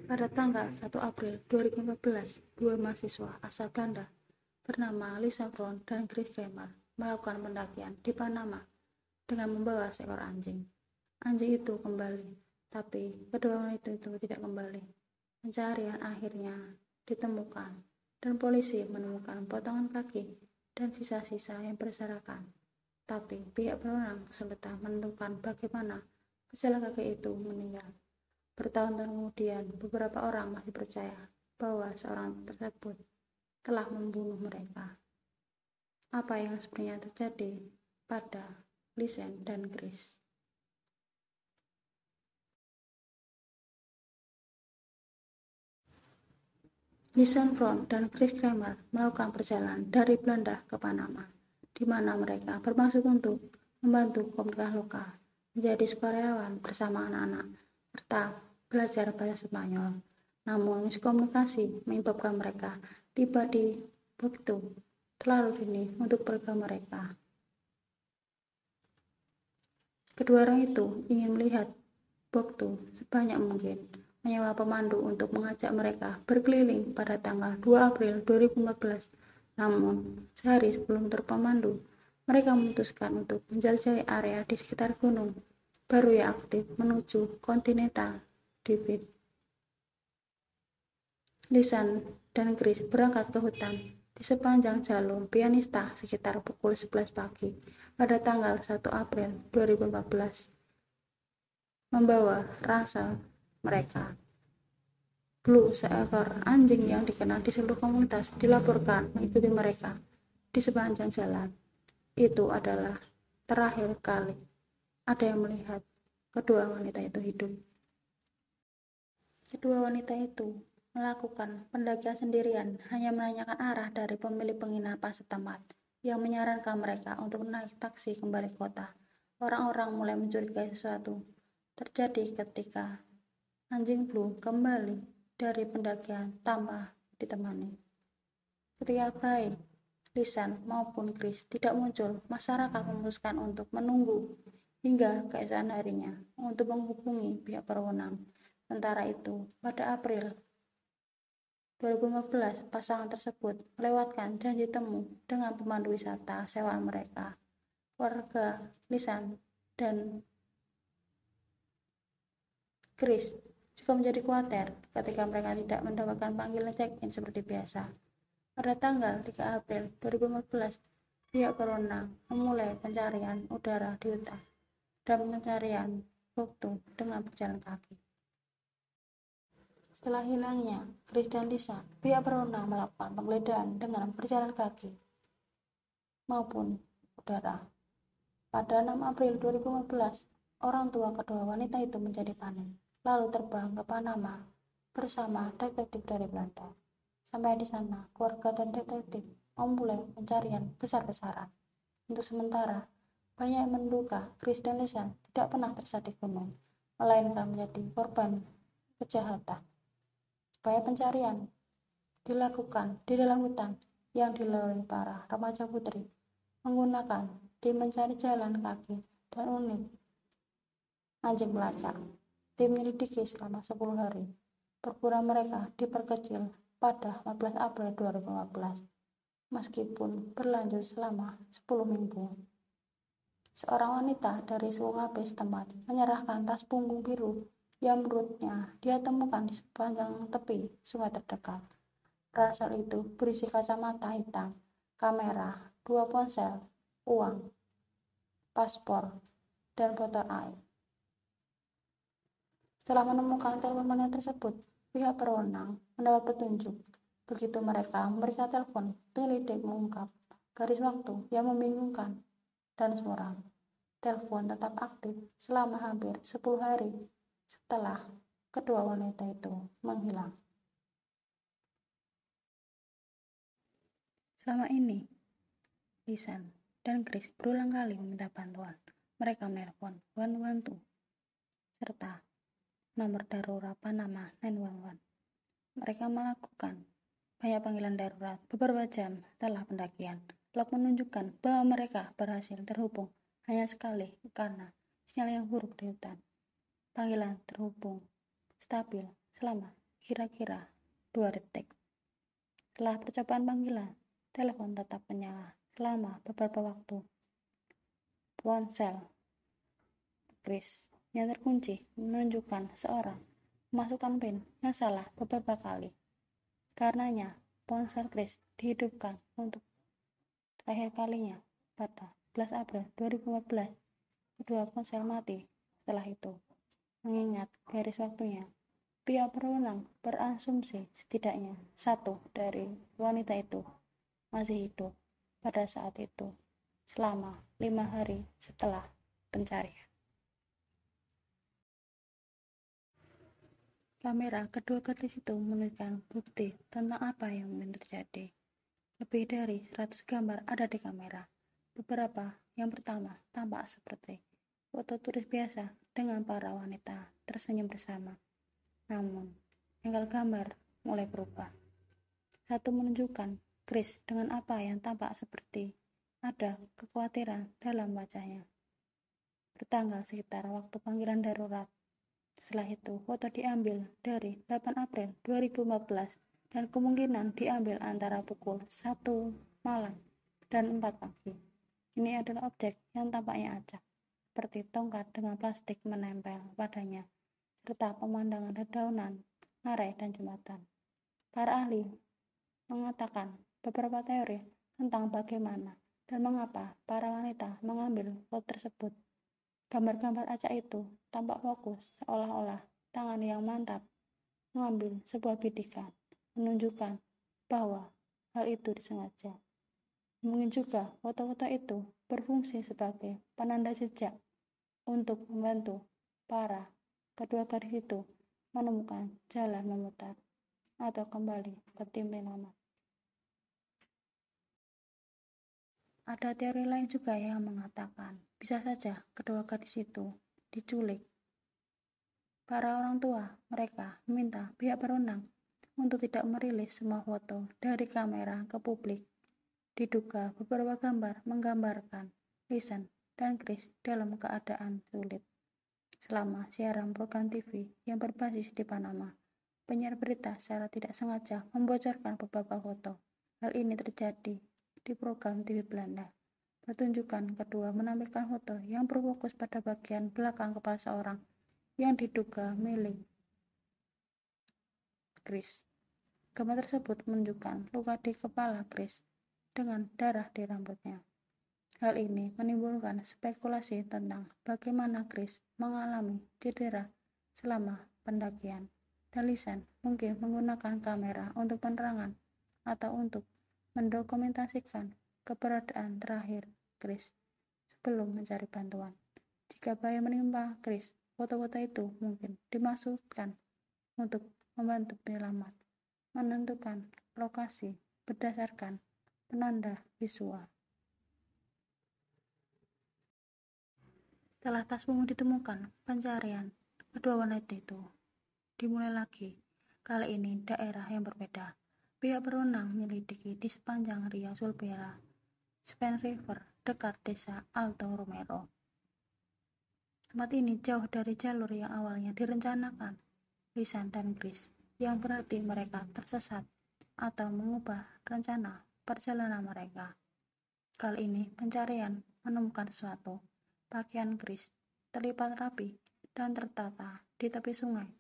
Pada tanggal 1 April 2014, dua mahasiswa asal Belanda bernama Lisa Brown dan Chris Kramer melakukan pendakian di Panama dengan membawa seekor anjing. Anjing itu kembali, tapi kedua wanita itu tidak kembali. Pencarian akhirnya ditemukan, dan polisi menemukan potongan kaki dan sisa-sisa yang berserakan. Tapi pihak berwenang kesulitan menentukan bagaimana pejalan kaki itu meninggal. Bertahun-tahun kemudian, beberapa orang masih percaya bahwa seorang tersebut telah membunuh mereka. Apa yang sebenarnya terjadi pada Lisa dan Chris? Lisa Brown dan Chris Kramer melakukan perjalanan dari Belanda ke Panama, di mana mereka bermaksud untuk membantu komunitas lokal, menjadi sukarelawan bersama anak-anak, serta belajar bahasa Spanyol. Namun miskomunikasi menyebabkan mereka tiba di waktu terlalu dini untuk program mereka. Kedua orang itu ingin melihat waktu sebanyak mungkin, menyewa pemandu untuk mengajak mereka berkeliling pada tanggal 2 April 2014. Namun, sehari sebelum tur pemandu, mereka memutuskan untuk menjelajahi area di sekitar gunung baru yang aktif menuju kontinental Divide. Lisan dan Chris berangkat ke hutan di sepanjang jalur Pianista sekitar pukul 11 pagi pada tanggal 1 April 2014, membawa ransel mereka. Blue, seekor anjing yang dikenal di seluruh komunitas, dilaporkan mengikuti mereka di sepanjang jalan. Itu adalah terakhir kali ada yang melihat kedua wanita itu hidup. Kedua wanita itu melakukan pendakian sendirian, hanya menanyakan arah dari pemilik penginapan setempat yang menyarankan mereka untuk naik taksi kembali ke kota. Orang-orang mulai mencurigai sesuatu terjadi ketika anjing Blue kembali dari pendakian tanpa ditemani. Ketika baik Lisan maupun Chris tidak muncul, masyarakat memutuskan untuk menunggu hingga keesokan harinya untuk menghubungi pihak berwenang. Sementara itu, pada April 2015, pasangan tersebut melewatkan janji temu dengan pemandu wisata sewaan mereka. Warga Lisan dan Chris juga menjadi khawatir ketika mereka tidak mendapatkan panggilan check-in seperti biasa. Pada tanggal 3 April 2015, pihak berwenang memulai pencarian udara di hutan dan pencarian waktu dengan berjalan kaki. Setelah hilangnya Chris dan Lisa, pihak berwenang melakukan penggeledahan dengan berjalan kaki maupun udara. Pada 6 April 2015, orang tua kedua wanita itu menjadi panik, lalu terbang ke Panama bersama detektif dari Belanda. Sampai di sana, keluarga dan detektif memulai pencarian besar-besaran. Untuk sementara, banyak yang menduga Chris dan Lisa tidak pernah tersesat di gunung, melainkan menjadi korban kejahatan. Upaya pencarian dilakukan di dalam hutan yang dilalui para remaja putri menggunakan tim mencari jalan kaki dan unit anjing pelacak. Tim menyelidiki selama 10 hari. Perburuan mereka diperkecil pada 15 April 2015, meskipun berlanjut selama 10 minggu. Seorang wanita dari suku KB setempat menyerahkan tas punggung biru yang menurutnya dia temukan di sepanjang tepi sungai terdekat. Ransel itu berisi kacamata hitam, kamera, 2 ponsel, uang, paspor, dan botol air. Setelah menemukan telepon wanita tersebut, pihak berwenang mendapat petunjuk. Begitu mereka memeriksa telepon, penyelidik mengungkap garis waktu yang membingungkan dan suram. Telepon tetap aktif selama hampir 10 hari setelah kedua wanita itu menghilang. Selama ini, Lisan dan Chris berulang kali meminta bantuan. Mereka menelpon 112 serta nomor darurat Panama 911. Mereka melakukan banyak panggilan darurat beberapa jam setelah pendakian. Log menunjukkan bahwa mereka berhasil terhubung hanya sekali karena sinyal yang buruk di hutan. Panggilan terhubung stabil selama kira-kira 2 detik. Setelah percobaan panggilan, telepon tetap menyala selama beberapa waktu. Ponsel Chris yang terkunci menunjukkan seorang memasukkan PIN yang salah beberapa kali. Karenanya, ponsel Chris dihidupkan untuk terakhir kalinya pada 11 April 2014. Kedua ponsel mati setelah itu. Mengingat garis waktunya, pihak berwenang berasumsi setidaknya satu dari wanita itu masih hidup pada saat itu selama 5 hari setelah pencarian. Kamera kedua gadis itu menunjukkan bukti tentang apa yang mungkin terjadi. Lebih dari 100 gambar ada di kamera. Beberapa yang pertama tampak seperti foto turis biasa dengan para wanita tersenyum bersama. Namun, angle gambar mulai berubah. Satu menunjukkan Chris dengan apa yang tampak seperti ada kekhawatiran dalam wajahnya. Bertanggal sekitar waktu panggilan darurat. Setelah itu, foto diambil dari 8 April 2014 dan kemungkinan diambil antara pukul 1 malam dan 4 pagi. Ini adalah objek yang tampaknya acak, seperti tongkat dengan plastik menempel padanya, serta pemandangan dedaunan, ngarai, dan jembatan. Para ahli mengatakan beberapa teori tentang bagaimana dan mengapa para wanita mengambil foto tersebut. Gambar-gambar acak itu tampak fokus seolah-olah tangan yang mantap mengambil sebuah bidikan, menunjukkan bahwa hal itu disengaja. Mungkin juga foto-foto itu berfungsi sebagai penanda jejak untuk membantu para kedua gadis itu menemukan jalan memutar atau kembali ke tim penyelamat. Ada teori lain juga yang mengatakan bisa saja kedua gadis itu diculik. Para orang tua mereka meminta pihak berwenang untuk tidak merilis semua foto dari kamera ke publik. Diduga beberapa gambar menggambarkan Lisan dan Chris dalam keadaan sulit. Selama siaran program TV yang berbasis di Panama, penyiar berita secara tidak sengaja membocorkan beberapa foto. Hal ini terjadi di program TV Belanda. Pertunjukan kedua menampilkan foto yang berfokus pada bagian belakang kepala seorang yang diduga milik Chris. Gambar tersebut menunjukkan luka di kepala Chris dengan darah di rambutnya. Hal ini menimbulkan spekulasi tentang bagaimana Chris mengalami cedera selama pendakian, dan Lisan mungkin menggunakan kamera untuk penerangan atau untuk mendokumentasikan keberadaan terakhir Chris sebelum mencari bantuan. Jika bahaya menimpa Chris, foto-foto itu mungkin dimaksudkan untuk membantu penyelamat menentukan lokasi berdasarkan penanda visual. Setelah tas punggung ditemukan, pencarian kedua wanita itu dimulai lagi. Kali ini daerah yang berbeda. Pihak berwenang menyelidiki di sepanjang Rio Sulpera, Span River, dekat desa Alto Romero. Tempat ini jauh dari jalur yang awalnya direncanakan Lisan dan Chris, yang berarti mereka tersesat atau mengubah rencana perjalanan mereka. Kali ini pencarian menemukan sesuatu. Pakaian Chris terlipat rapi dan tertata di tepi sungai.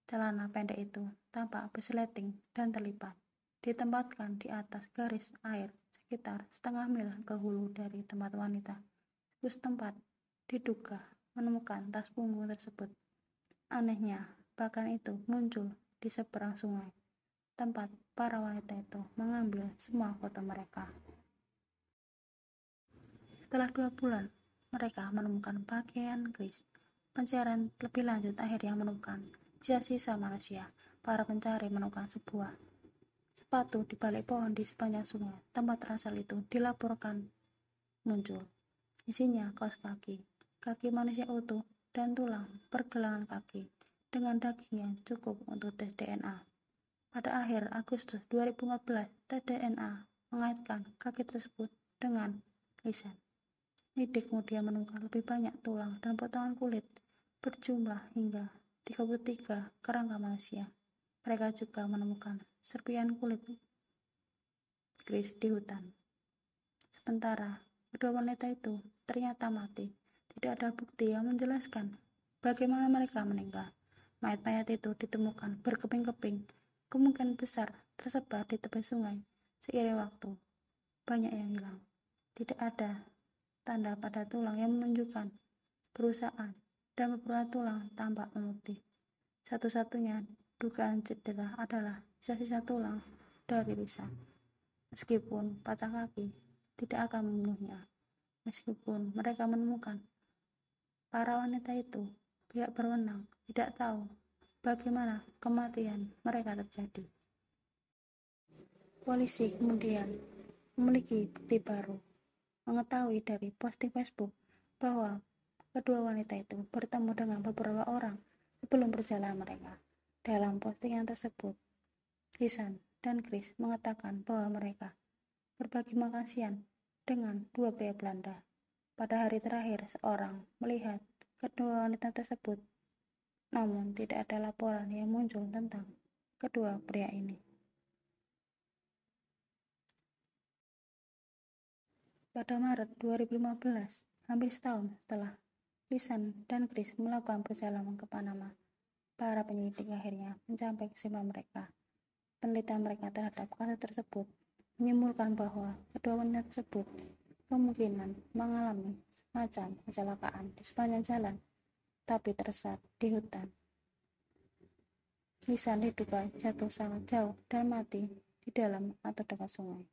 Celana pendek itu tampak berseleting dan terlipat, ditempatkan di atas garis air sekitar setengah mil ke hulu dari tempat wanita. Setempat diduga menemukan tas punggung tersebut. Anehnya, bahkan itu muncul di seberang sungai, tempat para wanita itu mengambil semua foto mereka. Setelah 2 bulan, mereka menemukan pakaian Chris. Pencarian lebih lanjut akhirnya menemukan sisa-sisa manusia. Para pencari menemukan sebuah sepatu di balik pohon di sepanjang sungai. Tempat asal itu dilaporkan muncul. Isinya kaos kaki, kaki manusia utuh, dan tulang pergelangan kaki dengan daging yang cukup untuk tes DNA. Pada akhir Agustus 2014, tes DNA mengaitkan kaki tersebut dengan Lisan. Lidik kemudian menemukan lebih banyak tulang dan potongan kulit berjumlah hingga 33 kerangka manusia. Mereka juga menemukan serpihan kulit Chris di hutan. Sementara kedua wanita itu ternyata mati. Tidak ada bukti yang menjelaskan bagaimana mereka meninggal. Mayat-mayat itu ditemukan berkeping-keping, kemungkinan besar tersebar di tepi sungai. Seiring waktu, banyak yang hilang. Tidak ada tanda pada tulang yang menunjukkan kerusakan, dan beberapa tulang tampak memutih. Satu-satunya dugaan cedera adalah sisa-sisa tulang dari lisan. Meskipun patah kaki tidak akan membunuhnya, meskipun mereka menemukan para wanita itu, pihak berwenang tidak tahu bagaimana kematian mereka terjadi. Polisi kemudian memiliki bukti baru, mengetahui dari posting Facebook bahwa kedua wanita itu bertemu dengan beberapa orang sebelum perjalanan mereka. Dalam postingan tersebut, Lisan dan Chris mengatakan bahwa mereka berbagi makan siang dengan dua pria Belanda. Pada hari terakhir, seorang melihat kedua wanita tersebut, namun tidak ada laporan yang muncul tentang kedua pria ini. Pada Maret 2015, hampir setahun setelah Lisan dan Chris melakukan perjalanan ke Panama, para penyidik akhirnya mencapai kesimpulan mereka. Penelitian mereka terhadap kasus tersebut menyimpulkan bahwa kedua wanita tersebut kemungkinan mengalami semacam kecelakaan di sepanjang jalan, tapi tersesat di hutan. Lisan diduga jatuh sangat jauh dan mati di dalam atau dekat sungai.